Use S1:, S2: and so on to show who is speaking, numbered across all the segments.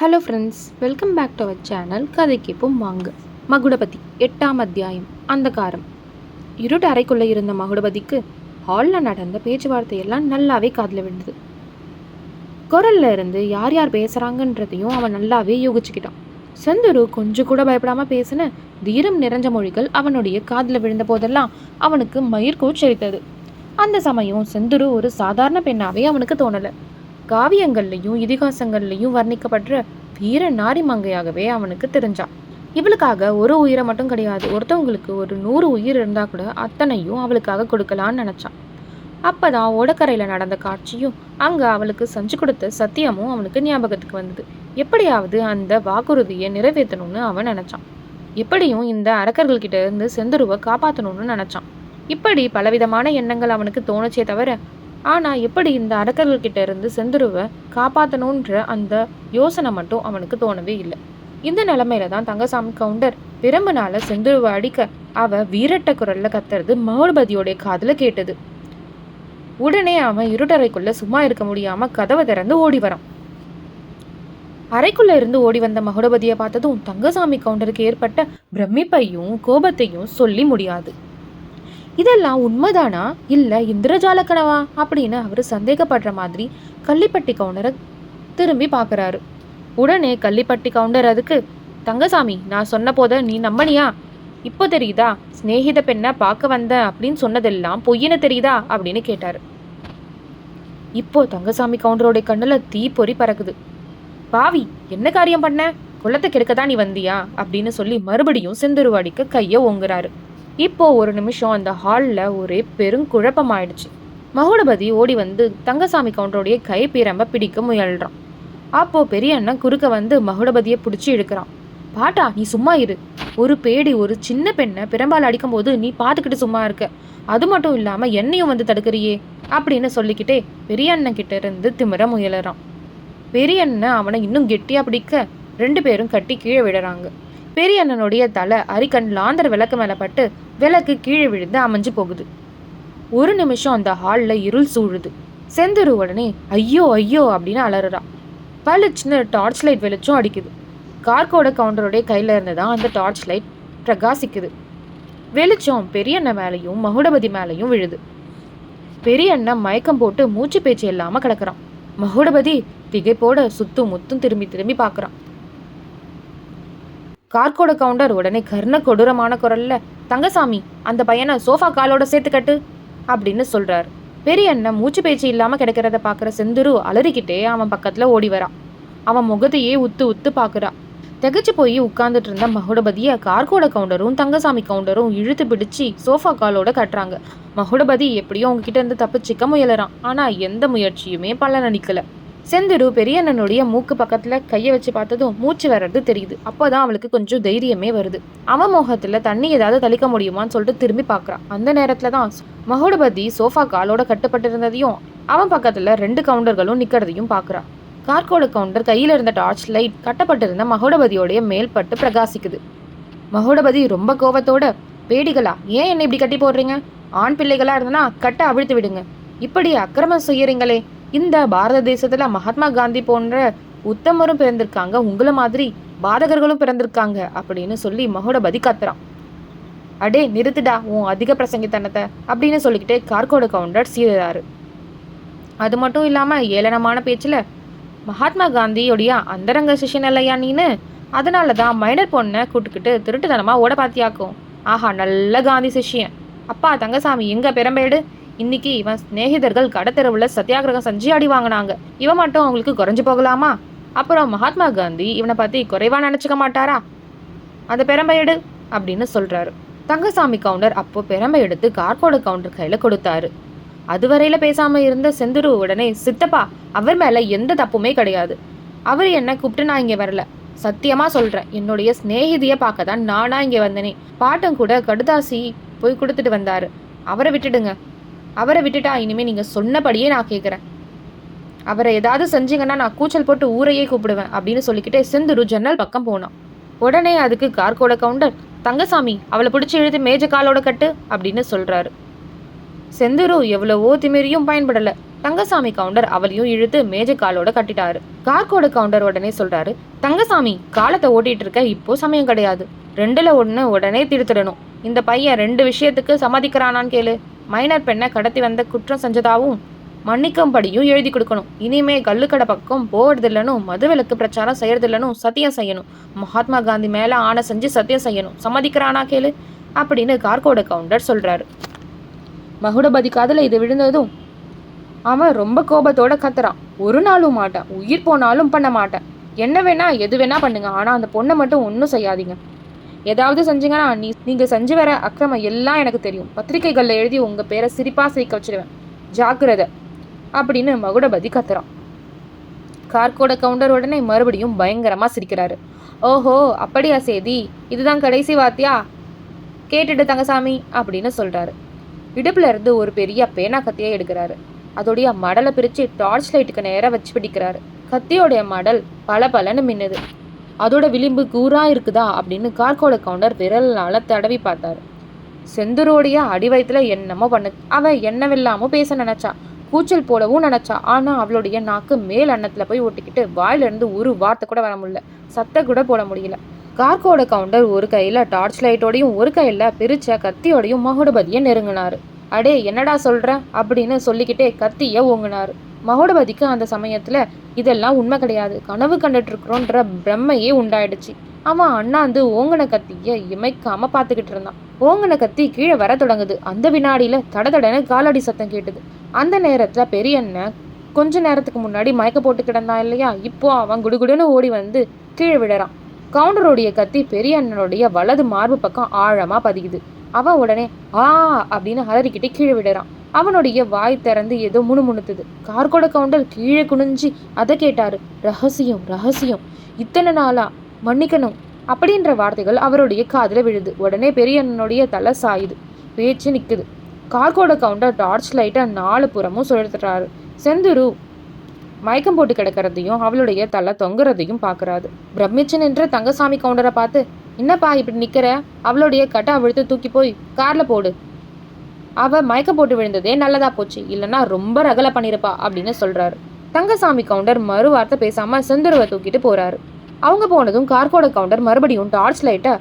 S1: Hello friends, welcome back to our channel. கதை கேட்போம் வாங்க. மகுடபதி 8ஆம் அத்தியாயம். அந்தகாரம். இருட்டு அறைக்குள்ளே இருந்த மகுடபதிக்கு ஹாலில் நடந்த பேச்சுவார்த்தையெல்லாம் நல்லாவே காதில் விழுந்தது. குரல்ல இருந்து யார் யார் பேசுகிறாங்கன்றதையும் அவன் நல்லாவே யோகிச்சுக்கிட்டான். செந்தூரு கொஞ்சம் கூட பயப்படாமல் பேசின தீரம் நிறைஞ்ச மொழிகள் அவனுடைய காதில் விழுந்த போதெல்லாம் அவனுக்கு மயிர்கூச்சரித்தது. அந்த சமயம் செந்தூரு ஒரு சாதாரண பெண்ணாவே அவனுக்கு தோணலை. காவியங்கள்லையும் இதிகாசங்கள்லையும் வர்ணிக்கப்படுற வீர நாரி மங்கையாகவே அவனுக்கு தெரிஞ்சான். இவளுக்காக ஒரு உயிரை மட்டும் கிடையாது, ஒருத்தவங்களுக்கு ஒரு 100 உயிர் இருந்தால் கூட அத்தனையும் அவளுக்காக கொடுக்கலான்னு நினச்சான். அப்போதான் ஓடக்கரையில் நடந்த காட்சியும் அங்கே அவளுக்கு செஞ்சு கொடுத்த சத்தியமும் அவனுக்கு ஞாபகத்துக்கு வந்தது. எப்படியாவது அந்த வாக்குறுதியை நிறைவேற்றணும்னு அவன் நினச்சான். எப்படியும் இந்த அரக்கர்கள்கிட்ட இருந்து செந்தருவை காப்பாற்றணும்னு நினச்சான். இப்படி பலவிதமான எண்ணங்கள் அவனுக்கு தோணுச்சே தவிர, ஆனால் எப்படி இந்த அரக்கர்கள்கிட்ட இருந்து செந்தருவை காப்பாற்றணுன்ற அந்த யோசனை மட்டும் அவனுக்கு தோணவே இல்லை. இந்த நிலைமையில தான் தங்கசாமி கவுண்டர் பிரம்புனால செந்தருவை அடிக்க அவ வீரட்ட குரல்ல கத்துறது மகுடபதியோடைய காதுல கேட்டது. உடனே அவன் இருட்டறைக்குள்ள சும்மா இருக்க முடியாம கதவை திறந்து ஓடி வரான். அறைக்குள்ள இருந்து ஓடி வந்த மகுடபதியை பார்த்ததும் தங்கசாமி கவுண்டருக்கு ஏற்பட்ட பிரமிப்பையும் கோபத்தையும் சொல்லி முடியாது. இதெல்லாம் உண்மைதானா இல்லை இந்திரஜால கனவா அப்படின்னு அவர் சந்தேகப்படுற மாதிரி கள்ளிப்பட்டி கவுண்டரை திரும்பி பார்க்குறாரு. உடனே கள்ளிப்பட்டி கவுண்டர் அதுக்கு, தங்கசாமி, நான் சொன்ன போத நீ நம்பனியா? இப்போ தெரியுதா சிநேகித பெண்ணை பார்க்க வந்த அப்படின்னு சொன்னதெல்லாம் பொய்யின்னு தெரியுதா அப்படின்னு கேட்டாரு. இப்போ தங்கசாமி கவுண்டரோடைய கண்ணுல தீ பொறி பறக்குது. பாவி, என்ன காரியம் பண்ண? குளத்தை கெடுக்கதான் நீ வந்தியா அப்படின்னு சொல்லி மறுபடியும் செந்துருவாடிக்க கையை ஓங்குறாரு. இப்போ ஒரு நிமிஷம் அந்த ஹாலில் ஒரே பெருங்குழப்பம் ஆயிடுச்சு. மகுடபதி ஓடி வந்து தங்கசாமி கவுண்டருடைய கை பிரம்ப பிடிக்க முயல்றான். அப்போ பெரிய அண்ணன் குறுக்க வந்து மகுடபதியை பிடிச்சி இழுக்கிறான். பாட்டா, நீ சும்மா இரு. ஒரு பேடி ஒரு சின்ன பெண்ணை பிரம்பால் அடிக்கும் போது நீ பார்த்துக்கிட்டு சும்மா இருக்க. அது மட்டும் இல்லாம என்னையும் வந்து தடுக்கிறியே அப்படின்னு சொல்லிக்கிட்டே பெரிய அண்ணன் கிட்ட இருந்து திமிர முயலுறான். பெரிய அண்ணன் அவனை இன்னும் கெட்டியா பிடிக்க 2 பேரும் கட்டி கீழே விடுறாங்க. பெரிய அண்ணனுடைய தலை அரிக்கண் லாந்தர் விளக்கு மேலே பட்டு விளக்கு கீழே விழுந்து அமைஞ்சு போகுது. ஒரு நிமிஷம் அந்த ஹாலில் இருள் சூழுது. செந்தூரு உடனே ஐயோ ஐயோ அப்படின்னு அலறுறான். பளிச்சுன்னு டார்ச் லைட் வெளிச்சம் அடிக்குது. கார்கோட கவுண்டருடைய கையில் இருந்துதான் அந்த டார்ச் லைட் பிரகாசிக்குது. வெளிச்சம் பெரிய அண்ணன் மேலேயும் மகுடபதி மேலேயும் விழுது. பெரிய அண்ணன் மயக்கம் போட்டு மூச்சு பேச்சு இல்லாமல் கிடக்குறான். மகுடபதி திகைப்போட சுத்தும் முத்தும் திரும்பி திரும்பி பார்க்குறான். கார்கோட கவுண்டர் உடனே கர்ண கொடூரமான குரல்ல, தங்கசாமி, அந்த பையனை சோஃபா காலோட சேர்த்துக்கட்டு அப்படின்னு சொல்றாரு. பெரிய அண்ணன் மூச்சு பேச்சு இல்லாம கிடைக்கிறத பாக்குற செந்துரு அலறிக்கிட்டே அவன் பக்கத்துல ஓடி வரான். அவன் முகத்தையே உத்து உத்து பாக்குறா. திகச்சு போய் உட்கார்ந்துட்டு இருந்த மகுடபதியை கார்கோட கவுண்டரும் தங்கசாமி கவுண்டரும் இழுத்து பிடிச்சி சோஃபா காலோட கட்டுறாங்க. மகுடபதி எப்படியோ உங்ககிட்ட இருந்து தப்பிச்சிக்க முயலுறான். ஆனா எந்த முயற்சியுமே பலனளிக்கல. செந்துரு பெரிய அண்ணனுடைய மூக்கு பக்கத்துல கையை வச்சு பார்த்ததும் மூச்சு வர்றது தெரியுது. அப்போதான் அவளுக்கு கொஞ்சம் தைரியமே வருது. அவன் முகத்துல தண்ணி ஏதாவது தெளிக்க முடியுமான்னு சொல்லிட்டு திரும்பி பார்க்கறான். அந்த நேரத்துலதான் மகுடபதி சோஃபா காலோட கட்டுப்பட்டு இருந்ததையும் அவன் பக்கத்துல 2 கவுண்டர்களும் நிக்கிறதையும் பாக்குறா. கார்கோட கவுண்டர் கையில இருந்த டார்ச் லைட் கட்டப்பட்டிருந்த மகுடபதியோடைய மேல் பட்டு பிரகாசிக்குது. மகுடபதி ரொம்ப கோபத்தோட, பேடிகளா, ஏன் என்னை இப்படி கட்டி போடுறீங்க? ஆண் பிள்ளைகளா இருந்தனா கட்ட அவிழ்த்து விடுங்க. இப்படி அக்கிரமம் செய்யறீங்களே. இந்த பாரத தேசத்துல மகாத்மா காந்தி போன்ற உத்தமரும் பிறந்திருக்காங்க, உங்களை மாதிரி பாதகர்களும் பிறந்திருக்காங்க அப்படின்னு சொல்லி மகுடபதி கத்துறான். அடே நிறுத்துடா உன் அதிக பிரசங்கித்தனத்தை அப்படின்னு சொல்லிக்கிட்டே கார்கோட கவுண்டர் சீறாரு. அது மட்டும் இல்லாம ஏளனமான பேச்சுல, மகாத்மா காந்தியோடைய அந்தரங்க சிஷியன் இல்லையா நீனு? அதனாலதான் மைனர் பொண்ணை கூட்டுக்கிட்டு திருட்டுத்தனமா ஓட பாத்தியாக்கும். ஆஹா, நல்ல காந்தி சிஷியன். அப்பா தங்கசாமி எங்க பெரம்பேடு? இன்னைக்கு இவன் சிநேகிதர்கள் கடத்தெருவில் சத்தியாகிரகம் செஞ்சு அடி வாங்கினாங்க. இவன் மட்டும் அவங்களுக்கு குறைஞ்சு போகலாமா? அப்புறம் மகாத்மா காந்தி இவனை பத்தி குறைவா நினைச்சுக்க மாட்டாரா? அந்த பெரம்பை எடு அப்படின்னு சொல்றாரு. தங்கசாமி கவுண்டர் அப்போ பெரம்பை எடுத்து கார்கோட கவுண்டர் கையில கொடுத்தாரு. அதுவரையில பேசாம இருந்த செந்துரு உடனே, சித்தப்பா, அவர் மேல எந்த தப்புமே கிடையாது. அவர் என்ன கூப்பிட்டு நான் இங்க வரல. சத்தியமா சொல்றேன், என்னுடைய சிநேகிதிய பார்க்க தான் நானா இங்க வந்தனே. பாட்டம் கூட கடுதாசி போய் கொடுத்துட்டு வந்தாரு. அவரை விட்டுடுங்க. அவரை விட்டுட்டா இனிமே நீங்க சொன்னபடியே நான் கேட்குறேன். அவரை ஏதாவது செஞ்சீங்கன்னா நான் கூச்சல் போட்டு ஊரையே கூப்பிடுவேன் அப்படின்னு சொல்லிக்கிட்டே செந்துரு ஜன்னல் பக்கம் போனான். உடனே அதுக்கு கார்கோட கவுண்டர், தங்கசாமி, அவளை பிடிச்சி இழுத்து மேஜ காலோட கட்டு அப்படின்னு சொல்றாரு. செந்துரு எவ்வளவோ திமிரியும் பயன்படல. தங்கசாமி கவுண்டர் அவளையும் இழுத்து மேஜக்காலோட கட்டிட்டாரு. கார்கோட கவுண்டர் உடனே சொல்றாரு, தங்கசாமி காலத்தை ஓட்டிட்டு இருக்க, இப்போ சமயம் கிடையாது. 2ல் 1 உடனே தீர்த்திடணும். இந்த பையன் 2 விஷயத்துக்கு சம்மதிக்கிறானான்னு கேளு. மைனர் பெண்ணை கடத்தி வந்த குற்றம் செஞ்சதாவும் மன்னிக்கும்படியும் எழுதி கொடுக்கணும். இனிமே கல்லுக்கடை பக்கம் போகிறதில்லனும், மதுவிலக்கு பிரச்சாரம் செய்யறதில்லனும் சத்தியம் செய்யணும். மகாத்மா காந்தி மேல ஆணை செஞ்சு சத்தியம் செய்யணும். சம்மதிக்கிறானா கேளு அப்படின்னு கார்கோட கவுண்டர் சொல்றாரு. மகுடபதி காதுல இது விழுந்ததும் அவன் ரொம்ப கோபத்தோட கத்துறான். ஒரு நாளும் மாட்டேன், உயிர் போனாலும் பண்ண மாட்டேன். என்ன வேணா எது வேணா பண்ணுங்க, ஆனா அந்த பொண்ணை மட்டும் ஒன்றும் செய்யாதீங்க. ஏதாவது செஞ்சீங்கன்னா நீங்க செஞ்சு வர அக்கிரமம் எல்லாம் எனக்கு தெரியும். பத்திரிகைகளில் எழுதி உங்க பேரை சிரிப்பா சிரிக்க வச்சிடுவேன், ஜாக்கிரதை அப்படின்னு மகுடபதி கத்துறான். கார்கோட கவுண்டர் உடனே மறுபடியும் பயங்கரமா சிரிக்கிறாரு. ஓஹோ, அப்படியா சேதி, இதுதான் கடைசி வார்த்தையா? கேட்டுட்டு தங்கசாமி அப்படின்னு சொல்றாரு. இடுப்புல இருந்து ஒரு பெரிய பேனா கத்தியை எடுக்கிறாரு. அதோடைய மடலை பிரித்து டார்ச் லைட்டுக்கு நேராக வச்சு பிடிக்கிறாரு. கத்தியோடைய மடல் பல பலன்னு மின்னுது. அதோட விளிம்பு கூரா இருக்குதா அப்படின்னு கார்கோட கவுண்டர் விரல்னால தடவி பார்த்தாரு. செந்தூரோடைய அடி வயிற்றுல என்னமோ பண்ணு. அவன் என்னவில்லாமோ பேச நினைச்சா, கூச்சல் போடவும் நினைச்சா. ஆனால் அவளுடைய நாக்கு மேல் அன்னத்தில் போய் ஒட்டிக்கிட்டு வாயிலிருந்து ஒரு வார்த்தை கூட வர முடியல, சத்த கூட போட முடியல. கார்கோட கவுண்டர் ஒரு கையில் டார்ச் லைட்டோடையும் ஒரு கையில் பிரிச்ச கத்தியோடையும் மகுடபதியை நெருங்கினாரு. அடே என்னடா சொல்ற அப்படின்னு சொல்லிக்கிட்டே கத்திய ஓங்கினாரு. மகுடபதிக்கு அந்த சமயத்துல இதெல்லாம் உண்மை கிடையாது, கனவு கண்டுட்டு இருக்கிறோன்ற பிரம்மையே உண்டாயிடுச்சு. அவன் அண்ணாந்து ஓங்கின கத்திய இமைக்காம பார்த்துக்கிட்டு இருந்தான். ஓங்கின கத்தி கீழே வர தொடங்குது. அந்த வினாடியில தடதடன்னு காலடி சத்தம் கேட்டுது. அந்த நேரத்துல பெரிய அண்ணன் கொஞ்ச நேரத்துக்கு முன்னாடி மயக்க போட்டு கிடந்தான் இல்லையா, இப்போ அவன் குடுகுடுன்னு ஓடி வந்து கீழே விழறான். கவுண்டருடைய கத்தி பெரிய அண்ணனுடைய வலது மார்பு பக்கம் ஆழமா பதிக்குது. அவன் உடனே ஆ அப்படின்னு அலறிக்கிட்டே கீழே விடுறான். அவனுடைய வாய் திறந்து ஏதோ முணுமுணுத்துது. கார்கோட கவுண்டர் கீழே குனிஞ்சு அதை கேட்டாரு. ரகசியம், ரகசியம், இத்தனை நாளா, மன்னிக்கணும் அப்படின்ற வார்த்தைகள் அவருடைய காதுல விழுது. உடனே பெரிய அண்ணனுடைய தலை சாயுது, பேச்சு நிக்குது. கார்கோட கவுண்டர் டார்ச் லைட்டை 4 புறமும் சுழத்துறாரு. செந்துரு மயக்கம் போட்டு கிடக்கிறதையும் அவளுடைய தலை தொங்குறதையும் பார்க்கறாரு. பிரமிச்சு நின்ற தங்கசாமி கவுண்டரை பார்த்து, என்னப்பா இப்படி நிக்கிற, அவளுடைய கட்டை அவிழ்த்து தூக்கி போய் கார்ல போடு. அவ மயக்கம் போட்டு விழுந்ததே நல்லதா போச்சு, இல்லைன்னா ரொம்ப ரகலை பண்ணிருப்பா அப்படின்னு சொல்றாரு. தங்கசாமி கவுண்டர் மறு வார்த்தை பேசாம செந்துருவை தூக்கிட்டு போறாரு. அவங்க போனதும் கார்கோட கவுண்டர் மறுபடியும் டார்ச் லைட்டை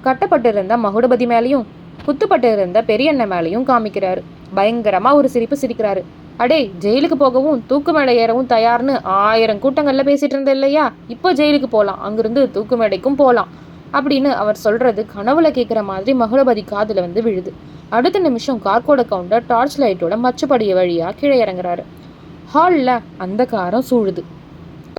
S1: கட்டப்பட்டு இருந்த மகுடபதி மேலையும் குத்துப்பட்டு இருந்த பெரியண்ண மேலையும் காமிக்கிறாரு. பயங்கரமா ஒரு சிரிப்பு சிரிக்கிறாரு. அடே, ஜெயிலுக்கு போகவும் தூக்கு மேடை ஏறவும் தயார்னு 1000 கூட்டங்கள்ல பேசிட்டு இருந்த இல்லையா, இப்போ ஜெயிலுக்கு போகலாம், அங்கிருந்து தூக்கு மேடைக்கும் போகலாம் அப்படின்னு அவர் சொல்றது கனவுல கேட்குற மாதிரி மகுடபதி காதுல வந்து விழுது. அடுத்த நிமிஷம் கார்கோட கவுண்டர் டார்ச் லைட்டோட மச்சுப்படிய வழியா கீழே இறங்குறாரு. ஹாலில் அந்த காரம் சூழுது.